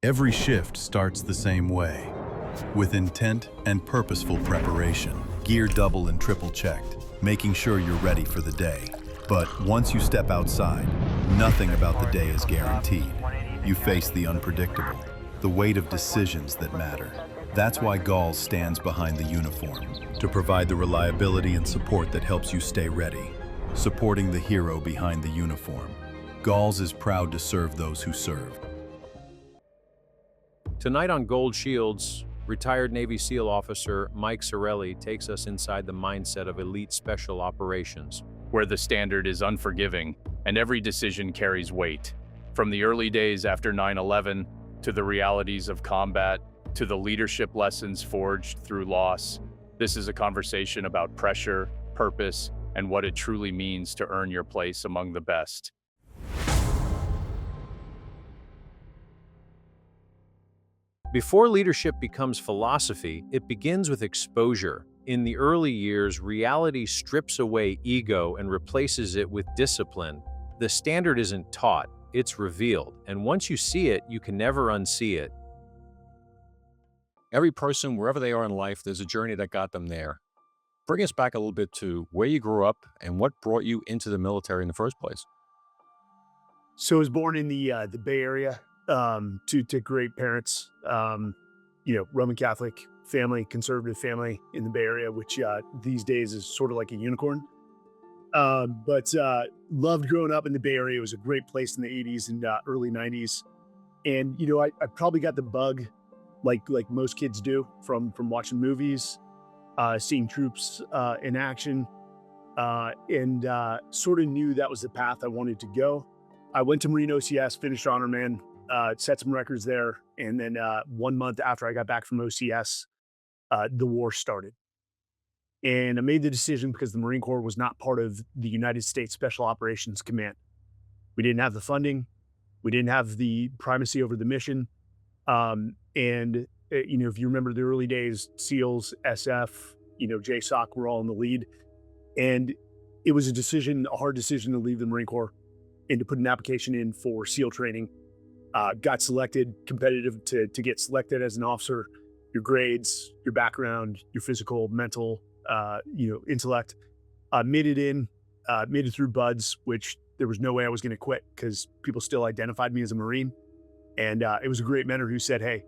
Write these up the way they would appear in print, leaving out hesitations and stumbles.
Every shift starts the same way, with intent and purposeful preparation. Gear double and triple checked, making sure you're ready for the day. But once you step outside, nothing about the day is guaranteed. You face the unpredictable, the weight of decisions that matter. That's why Galls stands behind the uniform, to provide the reliability and support that helps you stay ready. Supporting the hero behind the uniform. Galls is proud to serve those who serve. Tonight on Gold Shields, retired Navy SEAL officer Mike Sarraille takes us inside the mindset of elite special operations, where the standard is unforgiving and every decision carries weight. From the early days after 9/11 to the realities of combat to the leadership lessons forged through loss, this is a conversation about pressure, purpose, and what it truly means to earn your place among the best. Before leadership becomes philosophy, it begins with exposure. In the early years, reality strips away ego and replaces it with discipline. The standard isn't taught, it's revealed, and once you see it, you can never unsee it. Every person, wherever they are in life, there's a journey that got them there. Bring us back a little bit to where you grew up and what brought you into the military in the first place. So I was born in the Bay Area to great parents, Roman Catholic family, conservative family in the Bay Area, which these days is sort of like a unicorn. But loved growing up in the Bay Area. It was a great place in the 80s and early 90s. And, I probably got the bug like most kids do from watching movies, seeing troops in action, and sort of knew that was the path I wanted to go. I went to Marine OCS, finished Honor Man, set some records there. And then 1 month after I got back from OCS, the war started. And I made the decision because the Marine Corps was not part of the United States Special Operations Command. We didn't have the funding. We didn't have the primacy over the mission. If you remember the early days, SEALs, SF, JSOC were all in the lead. And it was a hard decision to leave the Marine Corps and to put an application in for SEAL training. Got selected, competitive to get selected as an officer. Your grades, your background, your physical, mental, intellect. Made it through BUDS, which there was no way I was going to quit because people still identified me as a Marine. And it was a great mentor who said, hey,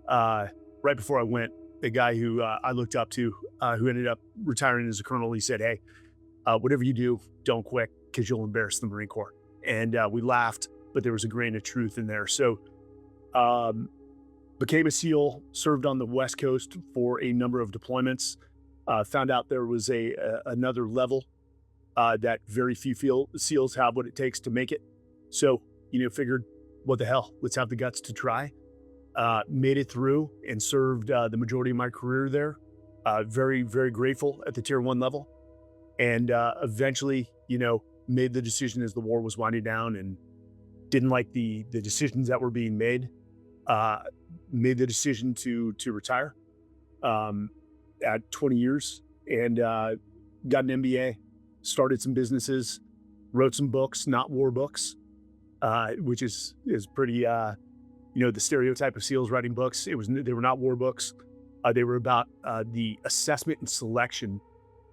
right before I went, the guy who I looked up to, who ended up retiring as a colonel, he said, hey, whatever you do, don't quit because you'll embarrass the Marine Corps. And we laughed, but there was a grain of truth in there. So became a SEAL, served on the West Coast for a number of deployments, found out there was another level that very few SEALs have what it takes to make it. So, figured, what the hell, let's have the guts to try. Made it through and served the majority of my career there. Very, very grateful at the Tier 1 level. And eventually, made the decision as the war was winding down and didn't like the decisions that were being made. Made the decision to retire at 20 years and got an MBA, started some businesses, wrote some books, not war books, which is pretty, the stereotype of SEALs writing books. They were not war books. They were about the assessment and selection,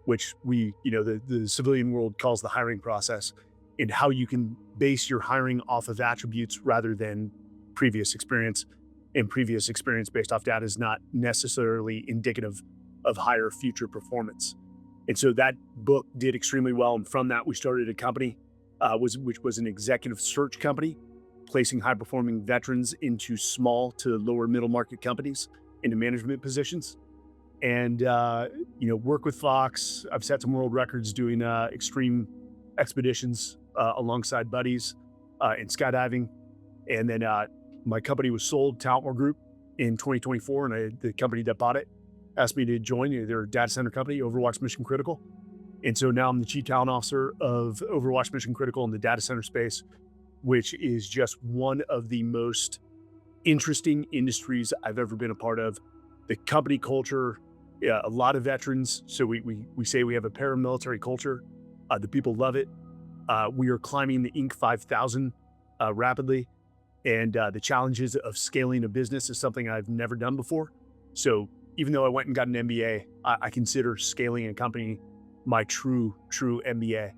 which the civilian world calls the hiring process, and how you can base your hiring off of attributes rather than previous experience. And previous experience based off data is not necessarily indicative of higher future performance. And so that book did extremely well. And from that, we started a company, which was an executive search company, placing high-performing veterans into small to lower middle market companies into management positions. And, work with Fox. I've set some world records doing extreme expeditions alongside buddies in skydiving. And then my company was sold to Outmore Group in 2024, and the company that bought it asked me to join. They're a data center company, Overwatch Mission Critical. And so now I'm the Chief Talent Officer of Overwatch Mission Critical in the data center space, which is just one of the most interesting industries I've ever been a part of. The company culture, a lot of veterans. So we say we have a paramilitary culture. The people love it. We are climbing the Inc. 5000 rapidly. And the challenges of scaling a business is something I've never done before. So even though I went and got an MBA, I consider scaling a company my true MBA,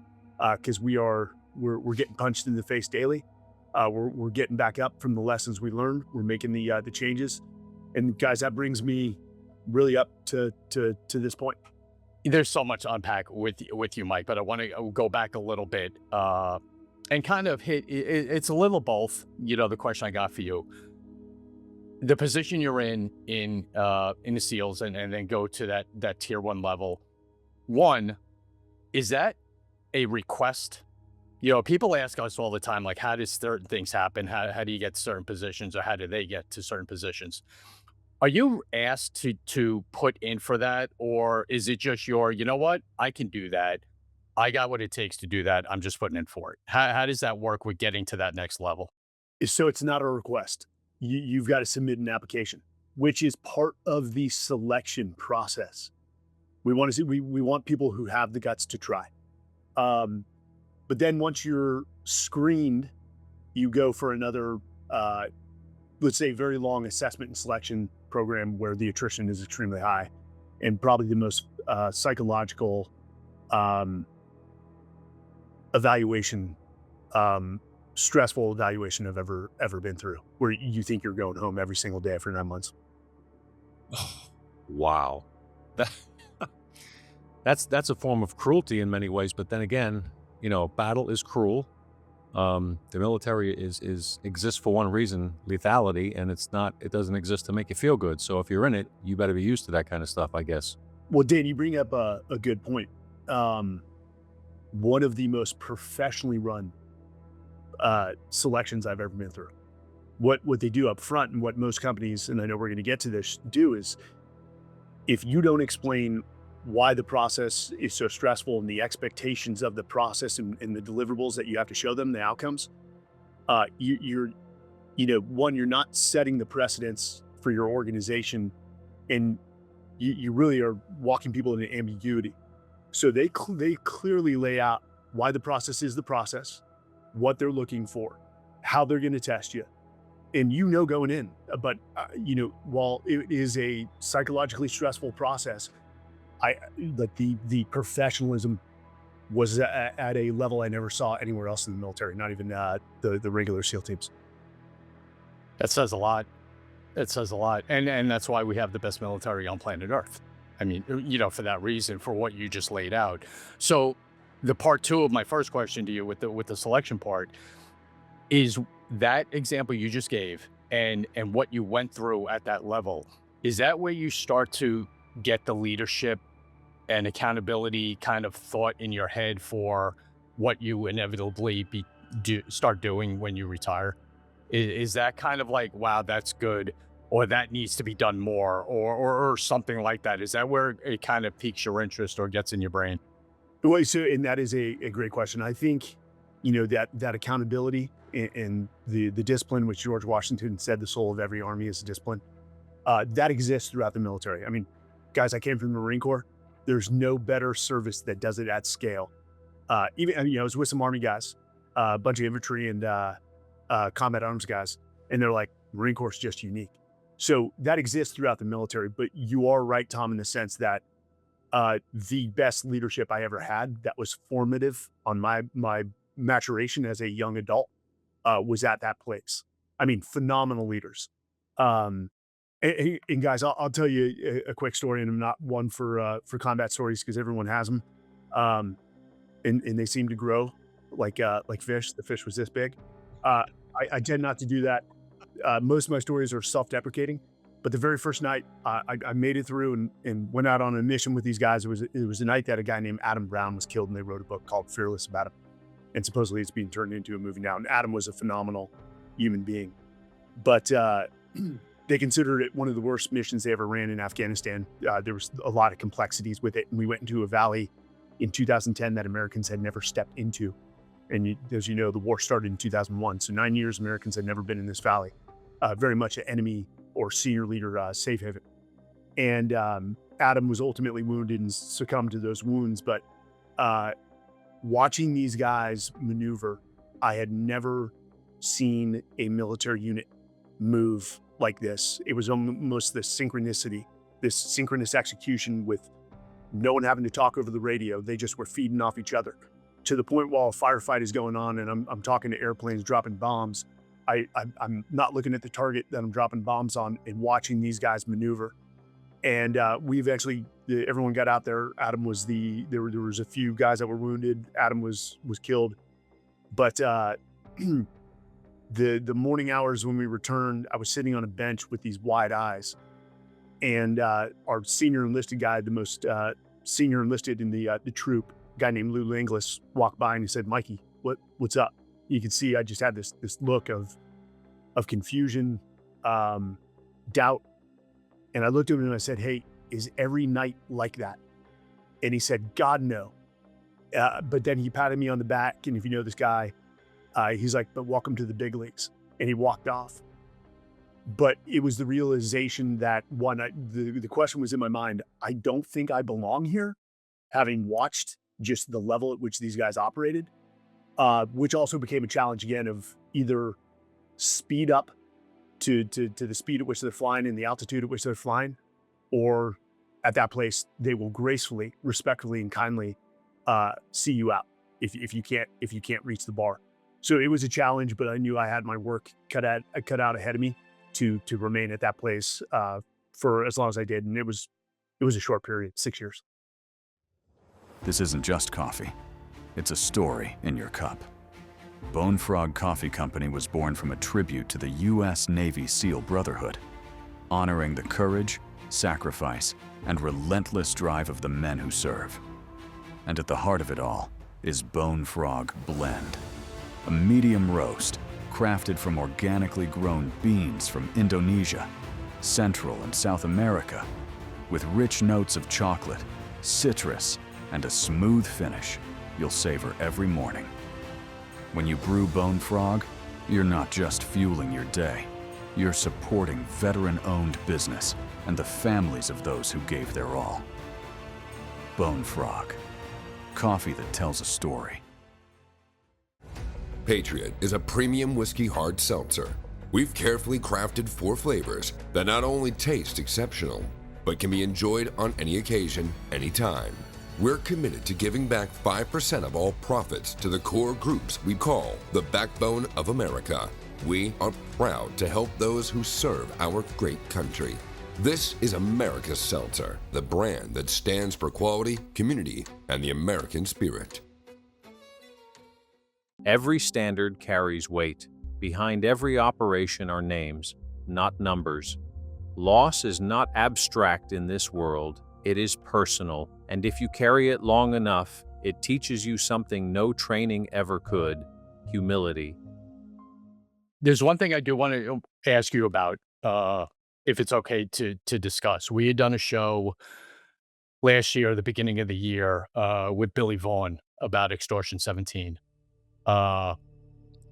because we're getting punched in the face daily. We're getting back up from the lessons we learned. We're making the changes, and guys, that brings me really up to this point. There's so much to unpack with you, Mike, but I want to go back a little bit and kind of hit. It's a little both. The question I got for you, the position you're in the SEALs, and then go to that tier 1 level. One, is that a request? People ask us all the time, like, how does certain things happen? How do you get to certain positions, or how do they get to certain positions? Are you asked to put in for that, or is it just you know what, I can do that. I got what it takes to do that. I'm just putting in for it. How does that work with getting to that next level? So it's not a request. You've got to submit an application, which is part of the selection process. We want to see, we want people who have the guts to try. But then once you're screened, you go for another, let's say, very long assessment and selection program where the attrition is extremely high, and probably the most psychological evaluation, stressful evaluation I've ever been through, where you think you're going home every single day for 9 months. Wow. That's a form of cruelty in many ways, but then again, battle is cruel. The military exists for one reason, lethality, and it doesn't exist to make you feel good. So if you're in it, you better be used to that kind of stuff, I guess. Well, Dan, you bring up a good point. One of the most professionally run selections I've ever been through. What they do up front, and what most companies, and I know we're going to get to this, do is, if you don't explain why the process is so stressful and the expectations of the process and the deliverables that you have to show them, the outcomes, you're not setting the precedence for your organization, and you really are walking people into ambiguity. So they clearly lay out why the process is the process, what they're looking for, how they're going to test you, and going in. But while it is a psychologically stressful process, the professionalism was at a level I never saw anywhere else in the military, not even the regular SEAL teams. That says a lot. It says a lot. And that's why we have the best military on planet Earth. I mean, for that reason, for what you just laid out. So the part 2 of my first question to you with the selection part is that example you just gave, and what you went through at that level. Is that where you start to get the leadership and accountability kind of thought in your head for what you inevitably start doing when you retire? Is that kind of like, wow, that's good, or that needs to be done more, or something like that? Is that where it kind of piques your interest or gets in your brain? Well, so, and that is a great question. I think, that accountability and the discipline, which George Washington said the soul of every army is a discipline, that exists throughout the military. I mean, guys, I came from the Marine Corps. There's no better service that does it at scale. I was with some Army guys, a bunch of infantry and combat arms guys, and they're like, Marine Corps is just unique. So that exists throughout the military. But you are right, Tom, in the sense that the best leadership I ever had that was formative on my maturation as a young adult was at that place. I mean, phenomenal leaders. And guys, I'll tell you a quick story, and I'm not one for combat stories because everyone has them, and they seem to grow like fish. The fish was this big. I tend not to do that. Most of my stories are self-deprecating, but the very first night I made it through and went out on a mission with these guys. It was the night that a guy named Adam Brown was killed, and they wrote a book called Fearless about him, and supposedly it's being turned into a movie now. And Adam was a phenomenal human being, but they considered it one of the worst missions they ever ran in Afghanistan. There was a lot of complexities with it, and we went into a valley in 2010 that Americans had never stepped into. And as you know, the war started in 2001. So 9 years, Americans had never been in this valley. Very much an enemy or senior leader safe haven. And Adam was ultimately wounded and succumbed to those wounds. But watching these guys maneuver, I had never seen a military unit move like this. It was almost this synchronous execution with no one having to talk over the radio. They just were feeding off each other to the point while a firefight is going on and I'm talking to airplanes dropping bombs. I'm not looking at the target that I'm dropping bombs on and watching these guys maneuver. And everyone got out there. Adam was there was a few guys that were wounded. Adam was killed. But the morning hours when we returned, I was sitting on a bench with these wide eyes. And our senior enlisted guy, the most senior enlisted in the troop, a guy named Lou Langlis, walked by and he said, "Mikey, what's up?" You could see I just had this look of confusion, doubt. And I looked at him and I said, "Hey, is every night like that?" And he said, "God, no." But then he patted me on the back. And if you know this guy, he's like, "But welcome to the big leagues." And he walked off. But it was the realization that the question was in my mind. I don't think I belong here, having watched just the level at which these guys operated, which also became a challenge again of either speed up to the speed at which they're flying and the altitude at which they're flying, or at that place, they will gracefully, respectfully, and kindly see you out if you can't reach the bar. So it was a challenge, but I knew I had my work cut out ahead of me to remain at that place for as long as I did, and it was a short period, 6 years. This isn't just coffee. It's a story in your cup. Bone Frog Coffee Company was born from a tribute to the U.S. Navy SEAL Brotherhood, honoring the courage, sacrifice, and relentless drive of the men who serve. And at the heart of it all is Bone Frog Blend, a medium roast crafted from organically grown beans from Indonesia, Central and South America, with rich notes of chocolate, citrus, and a smooth finish you'll savor every morning. When you brew Bone Frog, you're not just fueling your day, you're supporting veteran-owned business and the families of those who gave their all. Bone Frog, coffee that tells a story. Patriot is a premium whiskey hard seltzer. We've carefully crafted 4 flavors that not only taste exceptional, but can be enjoyed on any occasion, anytime. We're committed to giving back 5% of all profits to the core groups we call the backbone of America. We are proud to help those who serve our great country. This is America's Seltzer, the brand that stands for quality, community, and the American spirit. Every standard carries weight. Behind every operation are names, not numbers. Loss is not abstract in this world. It is personal, and if you carry it long enough, it teaches you something no training ever could: humility. There's one thing I do want to ask you about, if it's okay to discuss. We had done a show last year, the beginning of the year, with Billy Vaughn about Extortion 17. I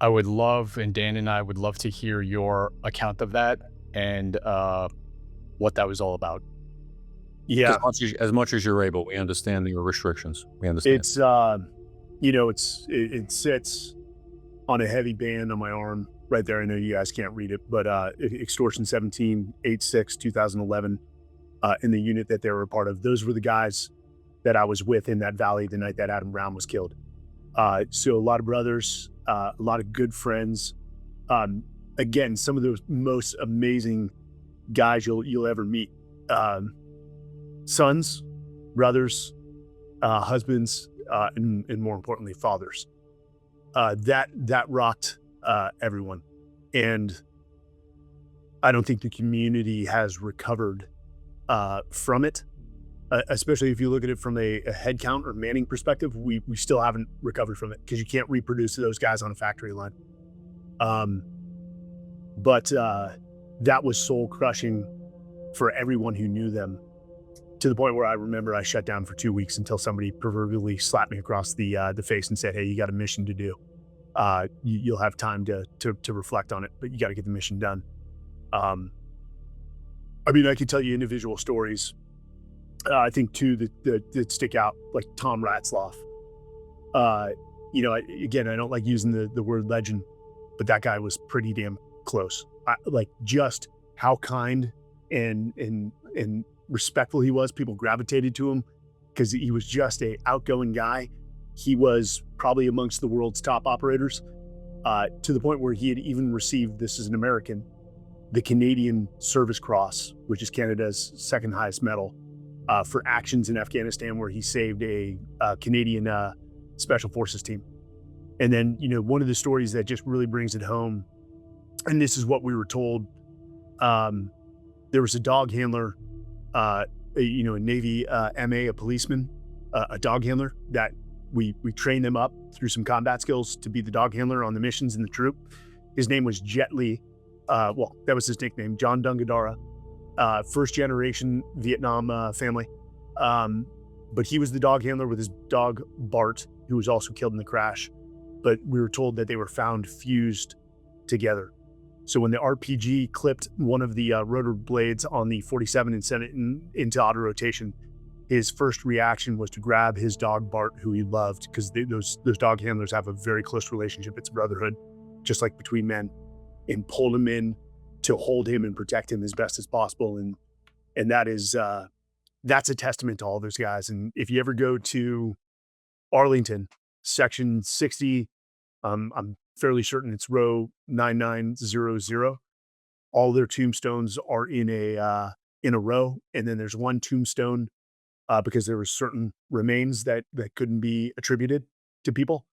would love, and Dan and I would love to hear your account of that and what that was all about. Yeah, As much as you're able, we understand your restrictions. We understand. it's it sits on a heavy band on my arm right there. I know you guys can't read it, but Extortion 17, 8/6/2011, in the unit that they were a part of. Those were the guys that I was with in that valley the night that Adam Brown was killed. So a lot of brothers, a lot of good friends. Again, some of the most amazing guys you'll ever meet. Sons, brothers, husbands, and more importantly, fathers. That rocked everyone. And I don't think the community has recovered from it. Especially if you look at it from a head count or manning perspective, we still haven't recovered from it because you can't reproduce those guys on a factory line. But that was soul crushing for everyone who knew them, to the point where I remember I shut down for 2 weeks until somebody proverbially slapped me across the face and said, "Hey, you got a mission to do. You'll have time to reflect on it, but you got to get the mission done." I mean, I could tell you individual stories. I think two that stick out, like Tom Ratzloff. Again, I don't like using the word legend, but that guy was pretty damn close. Like just how kind and respectful he was. People gravitated to him because he was just a outgoing guy. He was probably amongst the world's top operators, to the point where he had even received, this is an American, the Canadian Service Cross, which is Canada's second highest medal, for actions in Afghanistan, where he saved a Canadian Special Forces team. And then, one of the stories that just really brings it home, and this is what we were told, there was a dog handler, a Navy MA, a policeman, a dog handler that we trained them up through some combat skills to be the dog handler on the missions in the troop. His name was Jet Li. Well, that was his nickname, John Dungadara, first generation Vietnam family. But he was the dog handler with his dog Bart, who was also killed in the crash. But we were told that they were found fused together. So when the RPG clipped one of the rotor blades on the 47 and sent it into auto rotation, his first reaction was to grab his dog Bart, who he loved, because those dog handlers have a very close relationship. It's brotherhood, just like between men, and pulled him in to hold him and protect him as best as possible. And that is that's a testament to all those guys. And if you ever go to Arlington, section 60, I'm fairly certain it's row 9900. All their tombstones are in a row, and then there's one tombstone because there were certain remains that couldn't be attributed to people.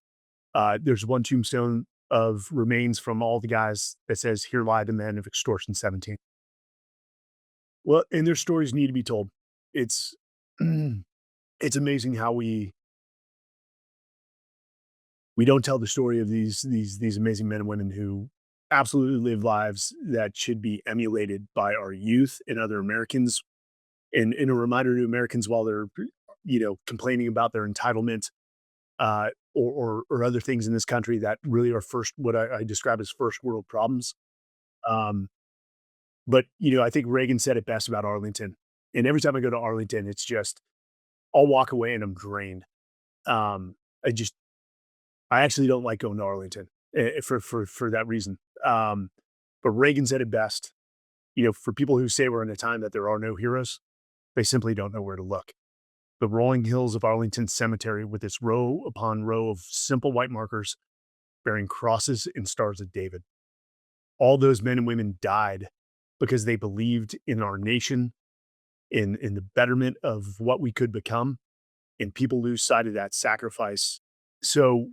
There's one tombstone of remains from all the guys that says, "Here lie the men of Extortion 17." Well, and their stories need to be told. It's it's amazing how we don't tell the story of these amazing men and women who absolutely live lives that should be emulated by our youth and other Americans. And a reminder to Americans, while they're, complaining about their entitlement or other things in this country that really are what I describe as first world problems. But I think Reagan said it best about Arlington. And every time I go to Arlington, it's just, I'll walk away and I'm drained. I actually don't like going to Arlington for that reason. But Reagan said it best. For people who say we're in a time that there are no heroes, they simply don't know where to look. The rolling hills of Arlington Cemetery, with its row upon row of simple white markers bearing crosses and stars of David. All those men and women died because they believed in our nation, in the betterment of what we could become, and people lose sight of that sacrifice. So,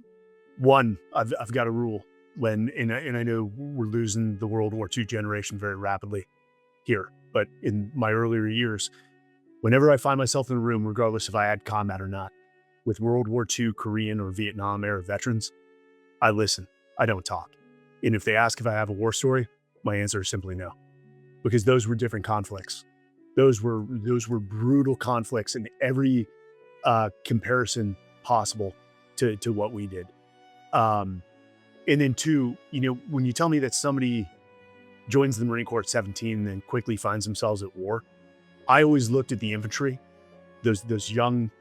one, I've got a rule and I know we're losing the World War II generation very rapidly here, but in my earlier years, whenever I find myself in a room, regardless if I had combat or not, with World War II, Korean, or Vietnam era veterans, I listen. I don't talk. And if they ask if I have a war story, my answer is simply no, because those were different conflicts. Those were brutal conflicts in every comparison possible to what we did. And then two, when you tell me that somebody joins the Marine Corps at 17 and then quickly finds themselves at war, I always looked at the infantry, those young,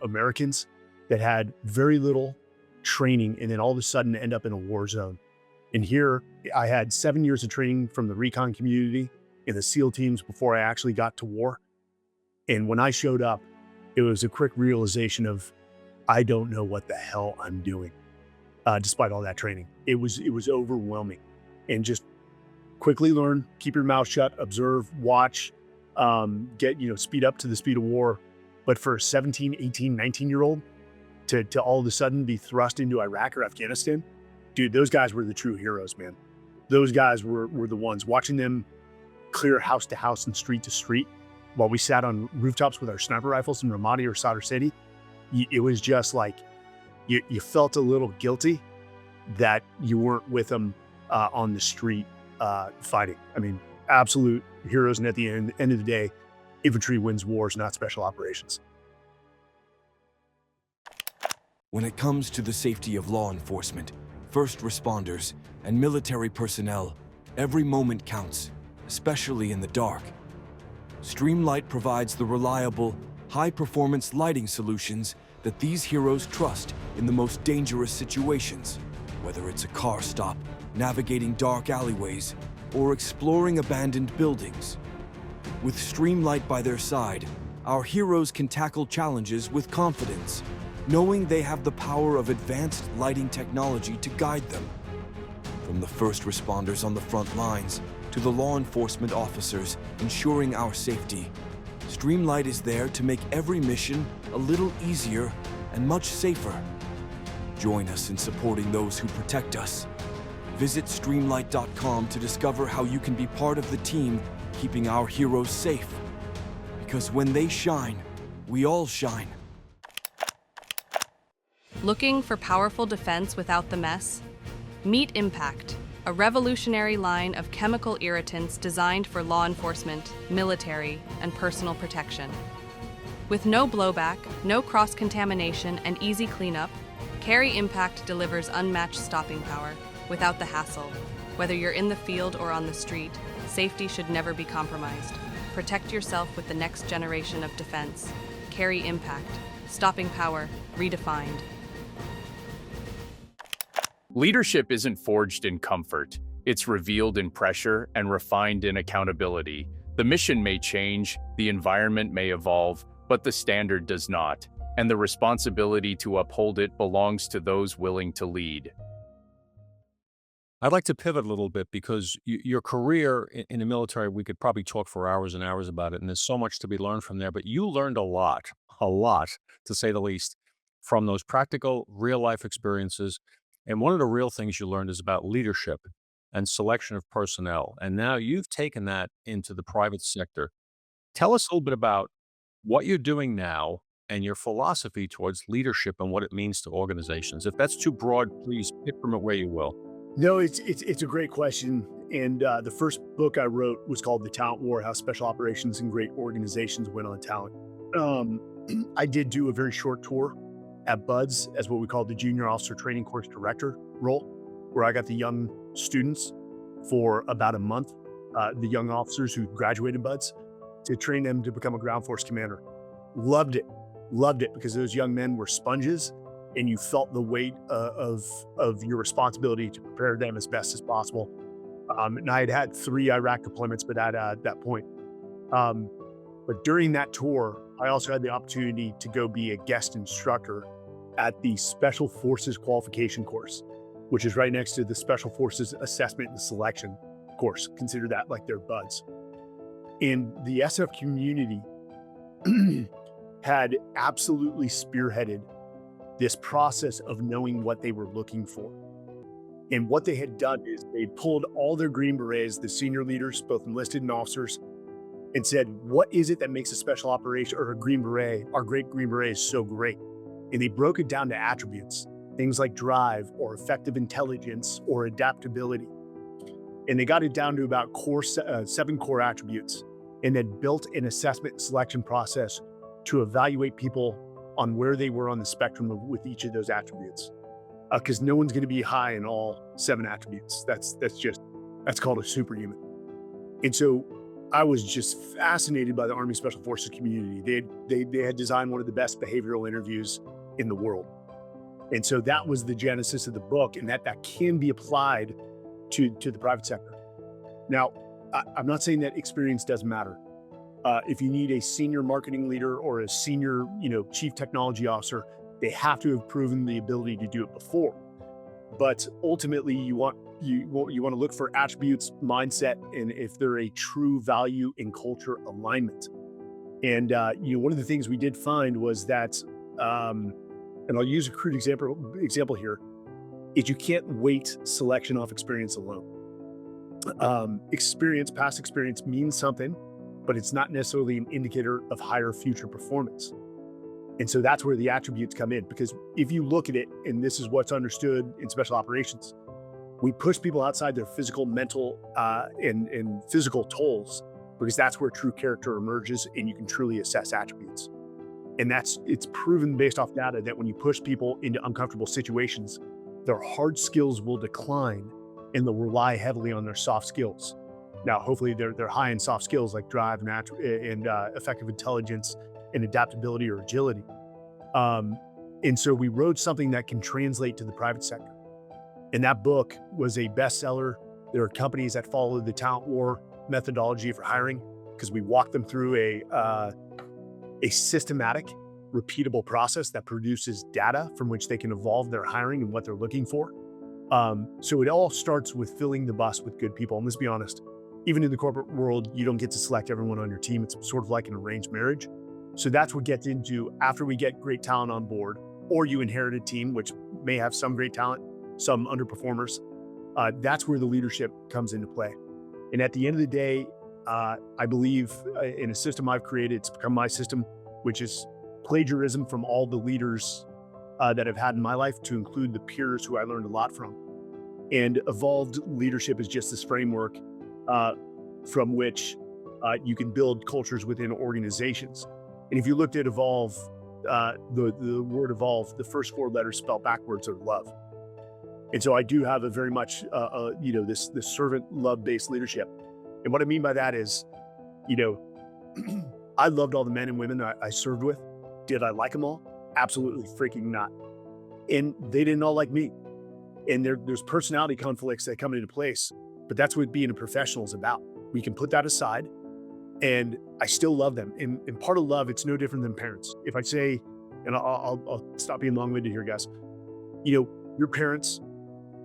Americans that had very little training and then all of a sudden end up in a war zone. And here I had 7 years of training from the recon community in the SEAL teams before I actually got to war. And when I showed up, it was a quick realization of, I don't know what the hell I'm doing. Despite all that training, it was overwhelming. And just quickly learn, keep your mouth shut, observe, watch, get, speed up to the speed of war. But for a 17, 18, 19-year-old to all of a sudden be thrust into Iraq or Afghanistan, dude, those guys were the true heroes, man. Those guys were the ones. Watching them clear house to house and street to street while we sat on rooftops with our sniper rifles in Ramadi or Sadr City, it was just like, you felt a little guilty that you weren't with them on the street fighting. I mean, absolute heroes. And at the end of the day, infantry wins wars, not special operations. When it comes to the safety of law enforcement, first responders, and military personnel, every moment counts, especially in the dark. Streamlight provides the reliable, high-performance lighting solutions that these heroes trust in the most dangerous situations, whether it's a car stop, navigating dark alleyways, or exploring abandoned buildings. With Streamlight by their side, our heroes can tackle challenges with confidence, knowing they have the power of advanced lighting technology to guide them. From the first responders on the front lines to the law enforcement officers ensuring our safety, Streamlight is there to make every mission a little easier and much safer. Join us in supporting those who protect us. Visit streamlight.com to discover how you can be part of the team keeping our heroes safe. Because when they shine, we all shine. Looking for powerful defense without the mess? Meet Impact, a revolutionary line of chemical irritants designed for law enforcement, military, and personal protection. With no blowback, no cross-contamination, and easy cleanup, Carry Impact delivers unmatched stopping power without the hassle. Whether you're in the field or on the street, safety should never be compromised. Protect yourself with the next generation of defense. Carry Impact, stopping power redefined. Leadership isn't forged in comfort. It's revealed in pressure and refined in accountability. The mission may change, the environment may evolve, but the standard does not, and the responsibility to uphold it belongs to those willing to lead. I'd like to pivot a little bit because your career in the military, we could probably talk for hours and hours about it, and there's so much to be learned from there, but you learned a lot, to say the least, from those practical, real-life experiences. And one of the real things you learned is about leadership and selection of personnel. And now you've taken that into the private sector. Tell us a little bit about what you're doing now and your philosophy towards leadership and what it means to organizations. If that's too broad, please pick from it where you will. No, it's a great question. And the first book I wrote was called The Talent War: How Special Operations and Great Organizations Win on Talent. I did do a very short tour at BUDS as what we call the Junior Officer Training Course Director role, where I got the young students for about a month, the young officers who graduated BUDS, to train them to become a ground force commander. Loved it because those young men were sponges, and you felt the weight of your responsibility to prepare them as best as possible. And I had 3 Iraq deployments, but at that point. But during that tour, I also had the opportunity to go be a guest instructor at the Special Forces Qualification course, which is right next to the Special Forces Assessment and Selection course. Consider that like their BUDS. And the SF community had absolutely spearheaded this process of knowing what they were looking for. And what they had done is they pulled all their Green Berets, the senior leaders, both enlisted and officers, and said, what is it that makes a special operation or a Green Beret, our great Green Beret, so great? And they broke it down to attributes, things like drive or effective intelligence or adaptability. And they got it down to about 7 core attributes, and then built an assessment and selection process to evaluate people on where they were on the spectrum with each of those attributes. Because no one's going to be high in all 7 attributes. That's called a superhuman. And so I was just fascinated by the Army Special Forces community. They had designed one of the best behavioral interviews in the world. And so that was the genesis of the book, and that can be applied to the private sector. Now, I'm not saying that experience doesn't matter. If you need a senior marketing leader or a senior, chief technology officer, they have to have proven the ability to do it before. But ultimately, you want to look for attributes, mindset, and if they're a true value and culture alignment. And one of the things we did find was that, and I'll use a crude example here, is you can't weight selection off experience alone. Past experience means something, but it's not necessarily an indicator of higher future performance. And so that's where the attributes come in, because if you look at it, and this is what's understood in special operations, we push people outside their physical, mental, and physical tolls, because that's where true character emerges and you can truly assess attributes. And it's proven based off data that when you push people into uncomfortable situations, their hard skills will decline and they'll rely heavily on their soft skills. Now, hopefully they're high in soft skills like drive and effective intelligence and adaptability or agility. And so we wrote something that can translate to the private sector. And that book was a bestseller. There are companies that follow the talent war methodology for hiring because we walk them through a systematic, repeatable process that produces data from which they can evolve their hiring and what they're looking for. So it all starts with filling the bus with good people. And let's be honest, even in the corporate world, you don't get to select everyone on your team. It's sort of like an arranged marriage. So that's what gets into after we get great talent on board, or you inherit a team which may have some great talent, some underperformers. That's where the leadership comes into play. And at the end of the day, I believe in a system I've created, it's become my system, which is plagiarism from all the leaders that I've had in my life, to include the peers who I learned a lot from. And evolved leadership is just this framework from which you can build cultures within organizations. And if you looked at evolve, the word evolve, the first 4 letters spelled backwards are love. And so I do have a very much, this servant love-based leadership. And what I mean by that is, I loved all the men and women I served with. Did I like them all? Absolutely freaking not. And they didn't all like me. And there's personality conflicts that come into place, but that's what being a professional is about. We can put that aside, and I still love them. And part of love, it's no different than parents. If I say, and I'll stop being long-winded here, guys. Your parents,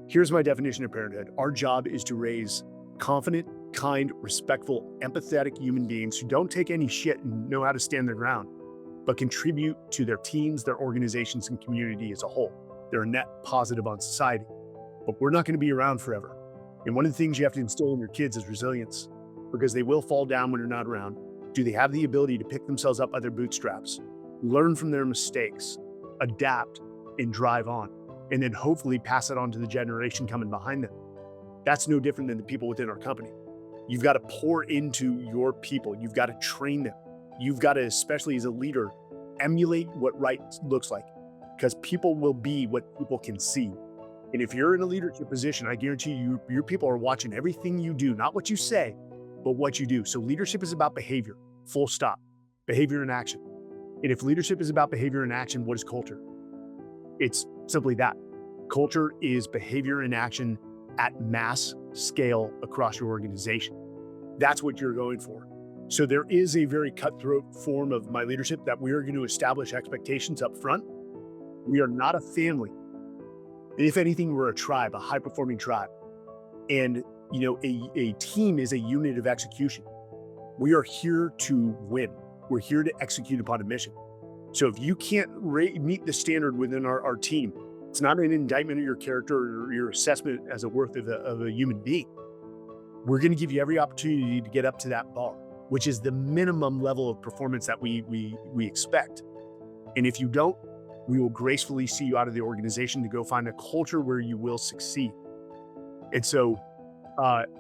here's my definition of parenthood. Our job is to raise confident, kind, respectful, empathetic human beings who don't take any shit and know how to stand their ground, but contribute to their teams, their organizations, and community as a whole. They're a net positive on society. But we're not going to be around forever. And one of the things you have to instill in your kids is resilience, because they will fall down when you're not around. Do they have the ability to pick themselves up by their bootstraps, learn from their mistakes, adapt, and drive on, and then hopefully pass it on to the generation coming behind them? That's no different than the people within our company. You've got to pour into your people. You've got to train them. You've got to, especially as a leader, emulate what right looks like, because people will be what people can see. And if you're in a leadership position, I guarantee you, your people are watching everything you do, not what you say, but what you do. So leadership is about behavior, full stop, behavior and action. And if leadership is about behavior and action, what is culture? It's simply that. Culture is behavior and action at mass scale across your organization. That's what you're going for. So there is a very cutthroat form of my leadership that we are going to establish expectations up front. We are not a family. If anything, we're a tribe, a high-performing tribe. And, a team is a unit of execution. We are here to win. We're here to execute upon a mission. So if you can't meet the standard within our team, it's not an indictment of your character or your assessment as a worth of a human being. We're going to give you every opportunity to get up to that bar, which is the minimum level of performance that we expect. And if you don't, we will gracefully see you out of the organization to go find a culture where you will succeed. And so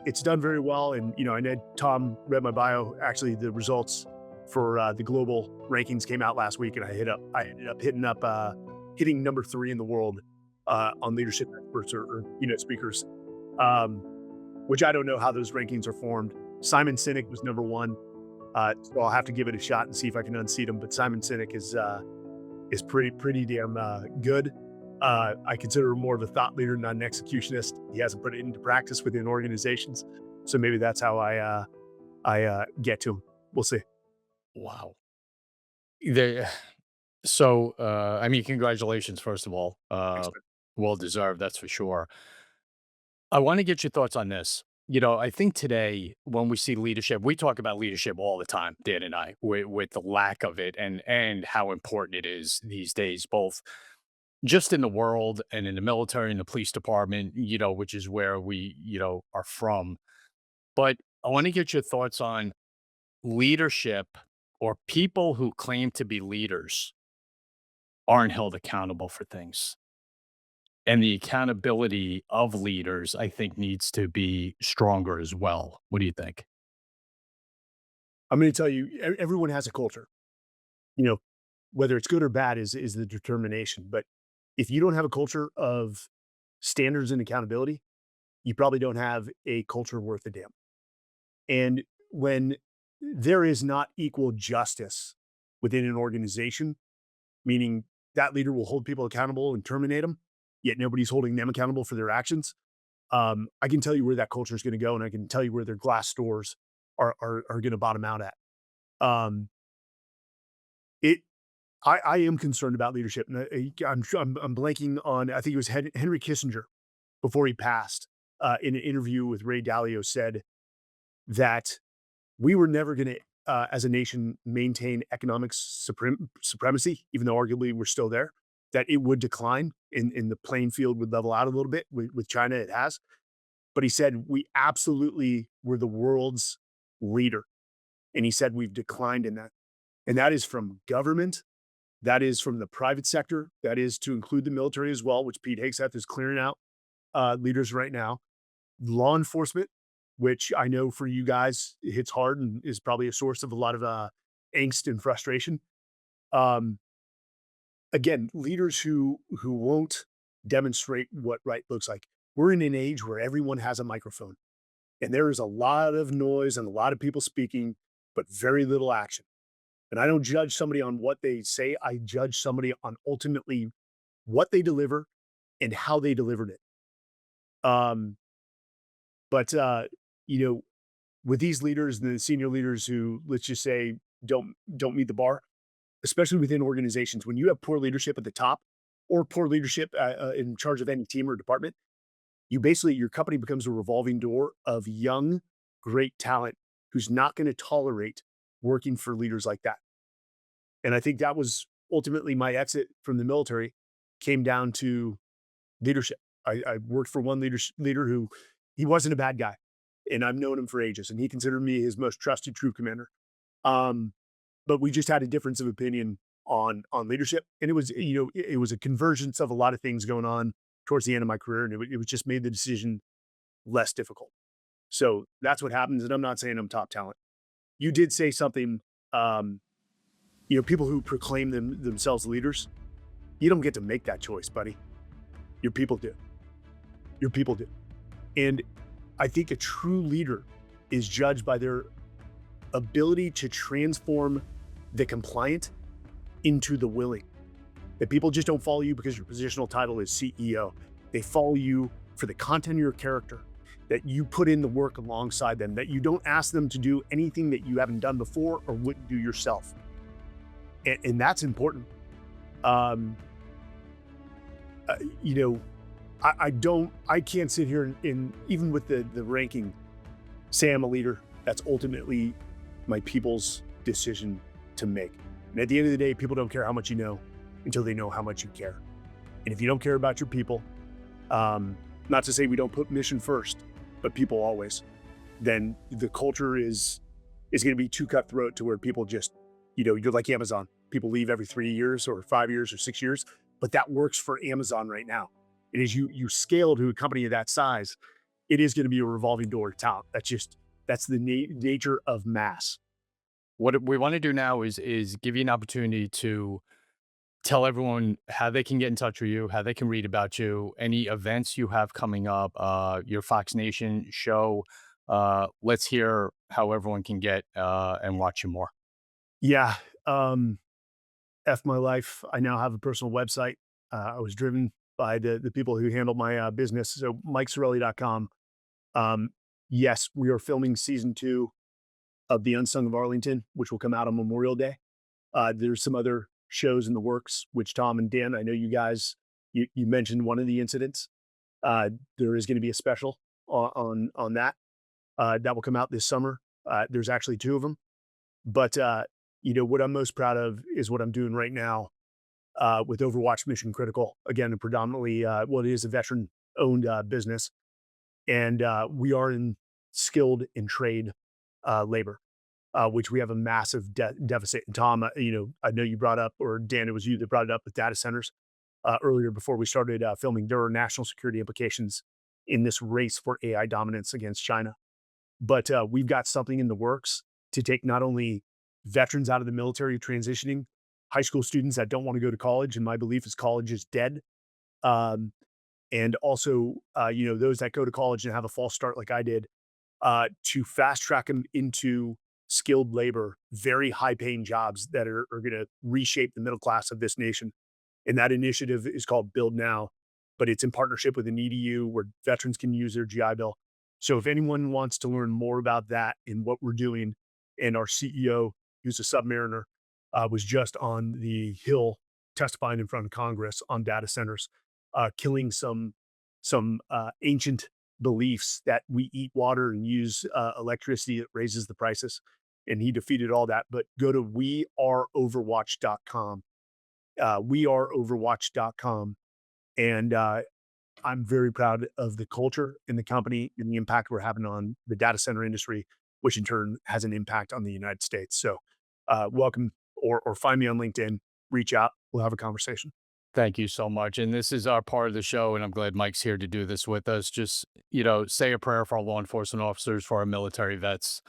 it's done very well. And, I know Tom read my bio. Actually, the results for the global rankings came out last week, and I ended up hitting number 3 in the world on leadership experts or speakers, which I don't know how those rankings are formed. Simon Sinek was number 1. So I'll have to give it a shot and see if I can unseat him. But Simon Sinek is pretty damn good. I consider him more of a thought leader, not an executionist. He hasn't put it into practice within organizations. So maybe that's how I get to him. We'll see. Wow. Congratulations, first of all. Thanks, man. Well deserved, that's for sure. I want to get your thoughts on this. I think today when we see leadership, we talk about leadership all the time, Dan and I, with the lack of it and how important it is these days, both just in the world and in the military and the police department, which is where we, are from. But I want to get your thoughts on leadership, or people who claim to be leaders aren't held accountable for things. And the accountability of leaders, I think, needs to be stronger as well. What do you think? I'm going to tell you, everyone has a culture. Whether it's good or bad is the determination. But if you don't have a culture of standards and accountability, you probably don't have a culture worth a damn. And when there is not equal justice within an organization, meaning that leader will hold people accountable and terminate them, yet nobody's holding them accountable for their actions. I can tell you where that culture is going to go, and I can tell you where their glass doors are going to bottom out at. Um, it I am concerned about leadership, and I'm blanking on. I think it was Henry Kissinger before he passed in an interview with Ray Dalio said that we were never going to, as a nation, maintain economic supremacy, even though arguably we're still there. That it would decline, in the playing field would level out a little bit with China. It has, but he said we absolutely were the world's leader, and he said we've declined in that, and that is from government. That is from the private sector. That is to include the military as well, which Pete Hegseth is clearing out leaders right now. Law enforcement, which I know for you guys hits hard and is probably a source of a lot of angst and frustration. Um, Again, leaders who won't demonstrate what right looks like. We're in an age where everyone has a microphone, and there is a lot of noise and a lot of people speaking, but very little action. And I don't judge somebody on what they say. I judge somebody on ultimately what they deliver and how they delivered it. Um, but you know, with these leaders and the senior leaders who, let's just say, don't meet the bar, especially within organizations, when you have poor leadership at the top or poor leadership in charge of any team or department, your company becomes a revolving door of young, great talent who's not going to tolerate working for leaders like that. And I think that was ultimately my exit from the military came down to leadership. I worked for one leader who he wasn't a bad guy, and I've known him for ages, and he considered me his most trusted troop commander. Um, but we just had a difference of opinion on leadership, and it was a convergence of a lot of things going on towards the end of my career, and it was just made the decision less difficult. So that's what happens, and I'm not saying I'm top talent. You did say something, um, people who proclaim themselves leaders, you don't get to make that choice, buddy. Your people do. Your people do. And I think a true leader is judged by their ability to transform the compliant into the willing. That people just don't follow you because your positional title is CEO. They follow you for the content of your character, that you put in the work alongside them, that you don't ask them to do anything that you haven't done before or wouldn't do yourself. And that's important. Um, uh, you know, I can't sit here and even with the ranking, say I'm a leader. That's ultimately my people's decision to make. And at the end of the day, people don't care how much you know until they know how much you care. And if you don't care about your people, not to say we don't put mission first, but people always, then the culture is going to be too cutthroat to where people just, you're like Amazon. People leave every 3 years or 5 years or 6 years, but that works for Amazon right now. And as you scale to a company of that size, it is going to be a revolving door to talent. That's the nature of mass. What we want to do now is give you an opportunity to tell everyone how they can get in touch with you, how they can read about you, any events you have coming up, your Fox Nation show. Let's hear how everyone can get and watch you more. Yeah. F my life. I now have a personal website. I was driven by the people who handle my business. So MikeSarraille.com. Yes, we are filming season 2 of The Unsung of Arlington, which will come out on Memorial Day. There's some other shows in the works, which Tom and Dan, I know you guys, you mentioned one of the incidents. There is going to be a special on that. That will come out this summer. There's actually 2 of them. But, what I'm most proud of is what I'm doing right now with Overwatch Mission Critical. Again, predominantly, it is a veteran-owned business. And we are in skilled in trade labor, which we have a massive deficit. And Tom, I know you brought up, or Dan, it was you that brought it up with data centers earlier before we started filming. There are national security implications in this race for AI dominance against China. But we've got something in the works to take not only veterans out of the military transitioning, high school students that don't want to go to college, and my belief is college is dead. And also, those that go to college and have a false start like I did, to fast track them into skilled labor, very high paying jobs that are going to reshape the middle class of this nation. And that initiative is called Build Now. but it's in partnership with an EDU where veterans can use their GI Bill. So if anyone wants to learn more about that and what we're doing, and our CEO, who's a Submariner, was just on the Hill testifying in front of Congress on data centers, killing some ancient beliefs that we eat water and use electricity that raises the prices. And he defeated all that. But go to weareoverwatch.com, weareoverwatch.com. And I'm very proud of the culture in the company and the impact we're having on the data center industry, which in turn has an impact on the United States. So welcome, or find me on LinkedIn, reach out, we'll have a conversation. Thank you so much. And this is our part of the show, and I'm glad Mike's here to do this with us. Just, say a prayer for our law enforcement officers, for our military vets.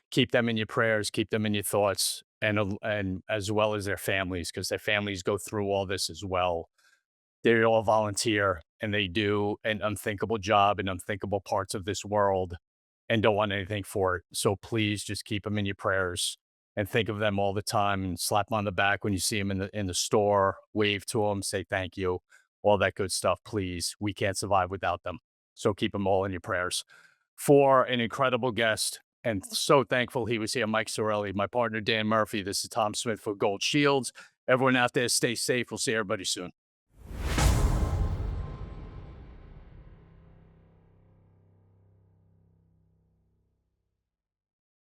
Keep them in your prayers, keep them in your thoughts, and as well as their families, because their families go through all this as well. They all volunteer and they do an unthinkable job in unthinkable parts of this world and don't want anything for it. So please just keep them in your prayers and think of them all the time and slap them on the back when you see them in the store, wave to them, say thank you, all that good stuff. Please, we can't survive without them. So keep them all in your prayers. For an incredible guest, and so thankful he was here, Mike Sarraille, my partner Dan Murphy. This is Tom Smith for Gold Shields. Everyone out there, stay safe. We'll see everybody soon.